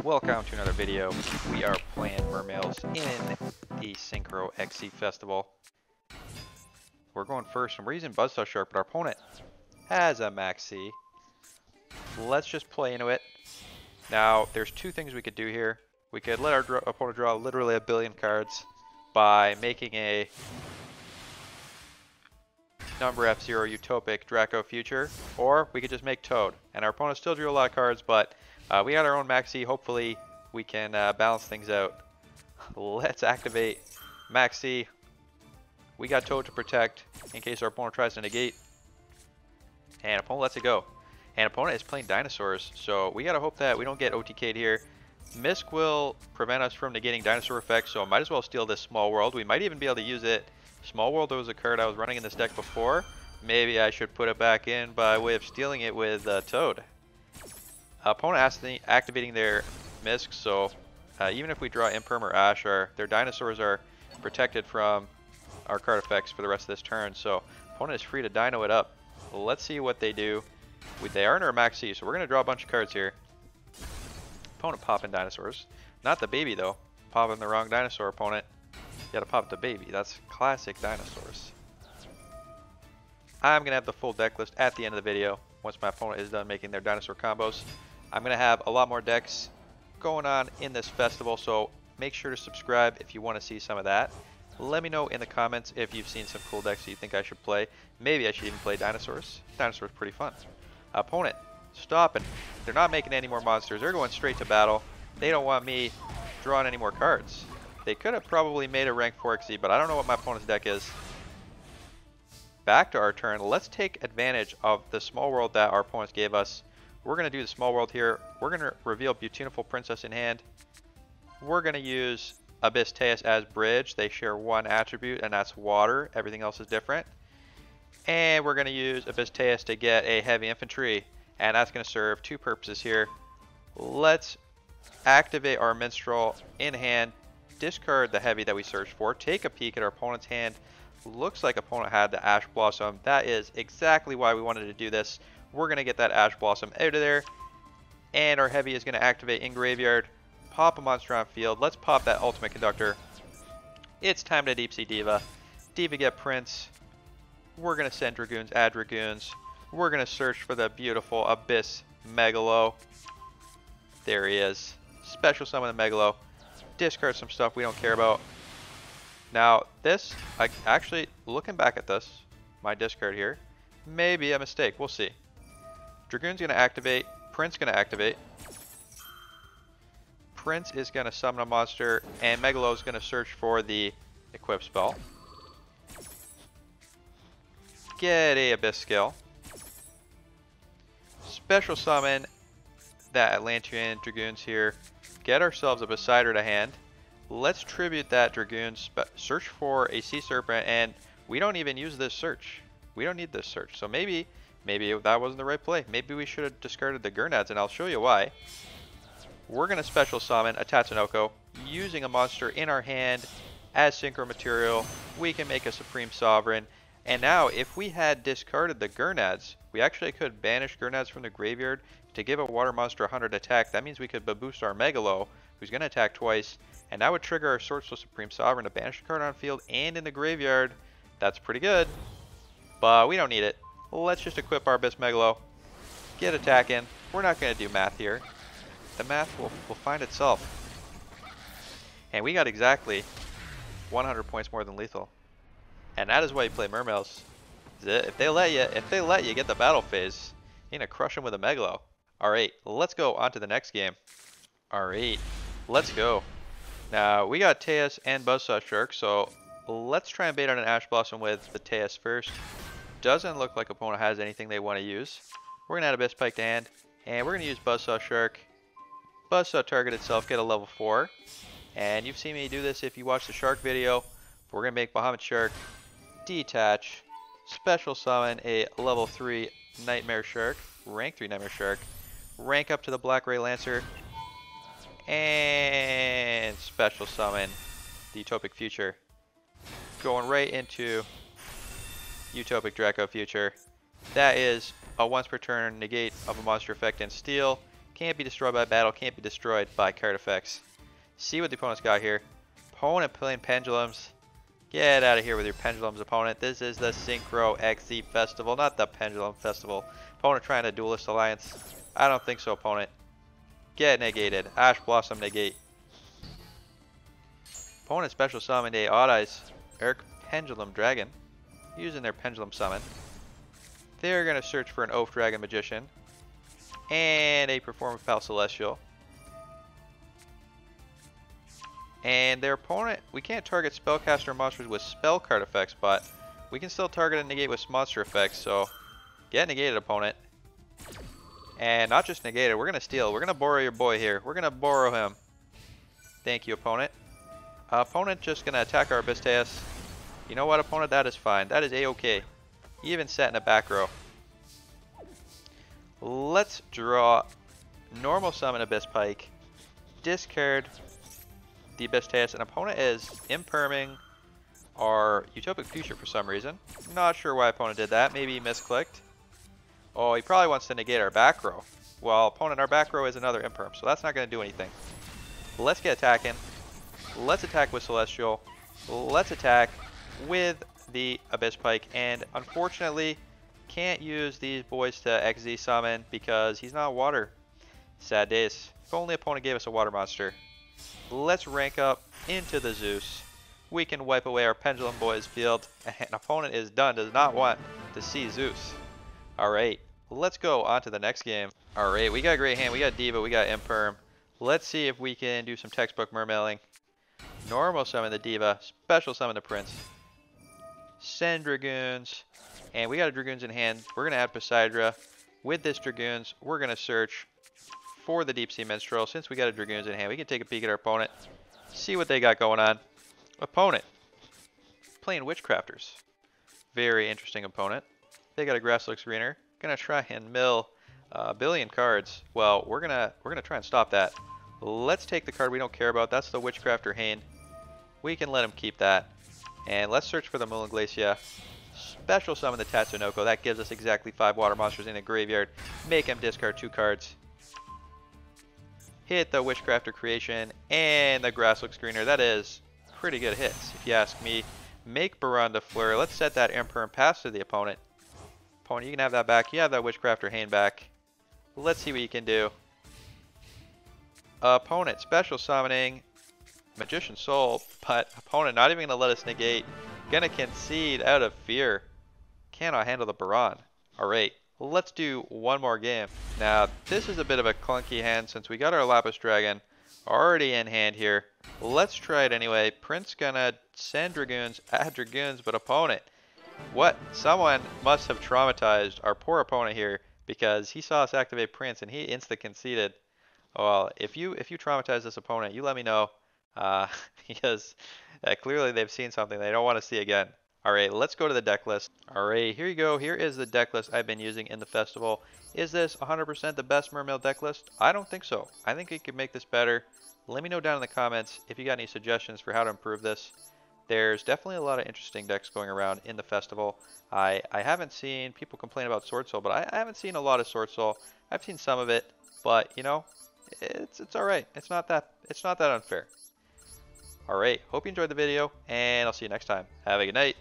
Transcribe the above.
Welcome to another video. We are playing Mermails in the Synchro XC Festival. We're going first, and we're using Buzzsaw Shark, but our opponent has a Maxi. Let's just play into it. Now, there's two things we could do here. We could let our opponent draw literally a billion cards by making a number F0 Utopic Draco Future, or we could just make Toad. And our opponent still drew a lot of cards, but we got our own Maxi. Hopefully we can balance things out. Let's activate Maxi. We got Toad to protect in case our opponent tries to negate. And opponent lets it go. And opponent is playing dinosaurs, so we gotta hope that we don't get OTK'd here. Misk will prevent us from negating dinosaur effects, so might as well steal this Small World. We might even be able to use it. Small World was a card I was running in this deck before. Maybe I should put it back in by way of stealing it with Toad. Opponent activating their Misk, so even if we draw Imperm or Ash, their dinosaurs are protected from our card effects for the rest of this turn. So opponent is free to dino it up. Let's see what they do. They are in our Maxi, so we're going to draw a bunch of cards here. Opponent popping dinosaurs. Not the baby though. Popping the wrong dinosaur, opponent. You gotta pop the baby. That's classic dinosaurs. I'm going to have the full deck list at the end of the video once my opponent is done making their dinosaur combos. I'm going to have a lot more decks going on in this festival, so make sure to subscribe if you want to see some of that. Let me know in the comments if you've seen some cool decks that you think I should play. Maybe I should even play dinosaurs. Dinosaurs pretty fun. Opponent stopping. They're not making any more monsters. They're going straight to battle. They don't want me drawing any more cards. They could have probably made a rank 4 XZ, but I don't know what my opponent's deck is. Back to our turn. Let's take advantage of the small world that our opponents gave us. We're going to do the small world here. We're going to reveal Beautiful Princess in hand. We're going to use Abyss Teus as bridge. They share one attribute, and that's water. Everything else is different. And we're going to use Abyss Teus to get a heavy infantry, and that's going to serve two purposes here. Let's activate our minstrel in hand, discard the heavy that we searched for, take a peek at our opponent's hand. Looks like opponent had the Ash Blossom. That is exactly why we wanted to do this. We're going to get that Ash Blossom out of there, and our heavy is going to activate in graveyard, pop a monster on field. Let's pop that Ultimate Conductor. It's time to Deep Sea Diva. Diva get Prince. We're going to send Dragoons, add Dragoons. We're going to search for the beautiful Abyss Megalo. There he is. Special summon the Megalo. Discard some stuff we don't care about. Now this, actually looking back at this, my discard here, may be a mistake. We'll see. Dragoon's going to activate. Prince going to activate. Prince is going to summon a monster, and Megalo is going to search for the equip spell. Get a Abyss skill. Special summon that Atlantean Dragoons here. Get ourselves a Besider to hand. Let's tribute that Dragoon, search for a Sea Serpent, and we don't even use this search. We don't need this search. So maybe that wasn't the right play. Maybe we should have discarded the Gurnads, and I'll show you why. We're going to special summon a Tatsunoko using a monster in our hand as synchro material. We can make a Supreme Sovereign. And now, if we had discarded the Gurnads, we actually could banish Gurnads from the graveyard to give a water monster 100 attack. That means we could boost our Megalo, who's going to attack twice. And that would trigger our Sorceress Supreme Sovereign to banish a card on field and in the graveyard. That's pretty good. But we don't need it. Let's just equip our Abyss Megalo. Get attacking. We're not going to do math here. The math will find itself. And we got exactly 100 points more than lethal. And that is why you play Mermails. If they let you get the battle phase, you're going to crush them with a Megalo. Alright, let's go on to the next game. Alright, let's go. Now, we got Teus and Buzzsaw Shark, so let's try and bait on an Ash Blossom with the Teus first. Doesn't look like opponent has anything they want to use. We're going to add Abyss Pike to hand, and we're going to use Buzzsaw Shark. Buzzsaw target itself, get a level 4. And you've seen me do this if you watch the Shark video. We're going to make Bahamut Shark, detach, special summon a level 3 Nightmare Shark, rank 3 Nightmare Shark, rank up to the Black Ray Lancer, and special summon the Utopic Future. Going right into Utopic Draco Future. That is a once per turn negate of a monster effect and steal. Can't be destroyed by battle, can't be destroyed by card effects. See what the opponent's got here. Opponent playing pendulums. Get out of here with your pendulums, opponent. This is the Synchro XZ Festival, not the Pendulum Festival. Opponent trying to Duelist Alliance. I don't think so, opponent. Get negated. Ash Blossom negate. Opponent special summon a Odd Eyes Eric Pendulum Dragon. Using their Pendulum Summon. They're going to search for an Oath Dragon Magician. And a Performance Pal Celestial. And their opponent, we can't target spellcaster monsters with spell card effects, but we can still target and negate with monster effects, so get negated, opponent. And not just negated, we're going to steal. We're going to borrow your boy here. We're going to borrow him. Thank you, opponent. Opponent just going to attack our Abysteus. You know what, opponent? That is fine. That is a-okay. Even set in a back row. Let's draw normal summon Abyss Pike. Discard the Abysteus. An opponent is imperming our Utopic Future for some reason. Not sure why opponent did that. Maybe he misclicked. Oh, he probably wants to negate our back row. Well, opponent, our back row is another imperm, so that's not going to do anything. Let's get attacking. Let's attack with Celestial. Let's attack with the Abyss Pike. And unfortunately, can't use these boys to XZ summon because he's not water. Sad days. If only opponent gave us a water monster. Let's rank up into the Zeus. We can wipe away our Pendulum Boys field. And opponent is done. Does not want to see Zeus. Alright. Let's go on to the next game. Alright. We got a great hand. We got Diva. We got Imperm. Let's see if we can do some textbook mermailing. Normal summon the Diva. Special summon the Prince. Send Dragoons. And we got a Dragoons in hand. We're going to add Poseidra. With this Dragoons, we're going to search for the Deep Sea Minstrel. Since we got a Dragoons in hand, we can take a peek at our opponent. See what they got going on. Opponent. Playing Witchcrafters. Very interesting opponent. They got a Grasslook Screener. Gonna try and mill a billion cards. Well, we're gonna try and stop that. Let's take the card we don't care about. That's the Witchcrafter Hane. We can let him keep that. And let's search for the Mulan Glacia. Special summon the Tatsunoko. That gives us exactly 5 water monsters in a graveyard. Make him discard 2 cards. Hit the Witchcrafter Creation and the Grasslook Screener. That is pretty good hits, if you ask me. Make Baron de Fleur. Let's set that Imperm pass to the opponent. Opponent, you can have that back. You have that Witchcrafter Hane back. Let's see what you can do. Opponent, special summoning Magician Soul, but opponent not even going to let us negate. Gonna concede out of fear. Cannot handle the Baron. Alright, let's do one more game. Now, this is a bit of a clunky hand since we got our Lapis Dragon already in hand here. Let's try it anyway. Prince gonna send Dragoons, add Dragoons, but opponent. What? Someone must have traumatized our poor opponent here because he saw us activate Prince and he insta conceded. Well, if you traumatize this opponent, you let me know. Because clearly they've seen something they don't want to see again. Alright, let's go to the deck list. Alright, here you go. Here is the deck list I've been using in the festival. Is this 100% the best Mermail deck list? I don't think so. I think we could make this better. Let me know down in the comments if you got any suggestions for how to improve this. There's definitely a lot of interesting decks going around in the festival. I haven't seen people complain about Sword Soul, but I haven't seen a lot of Sword Soul. I've seen some of it, but you know, it's alright. It's not that unfair. Alright, hope you enjoyed the video, and I'll see you next time. Have a good night.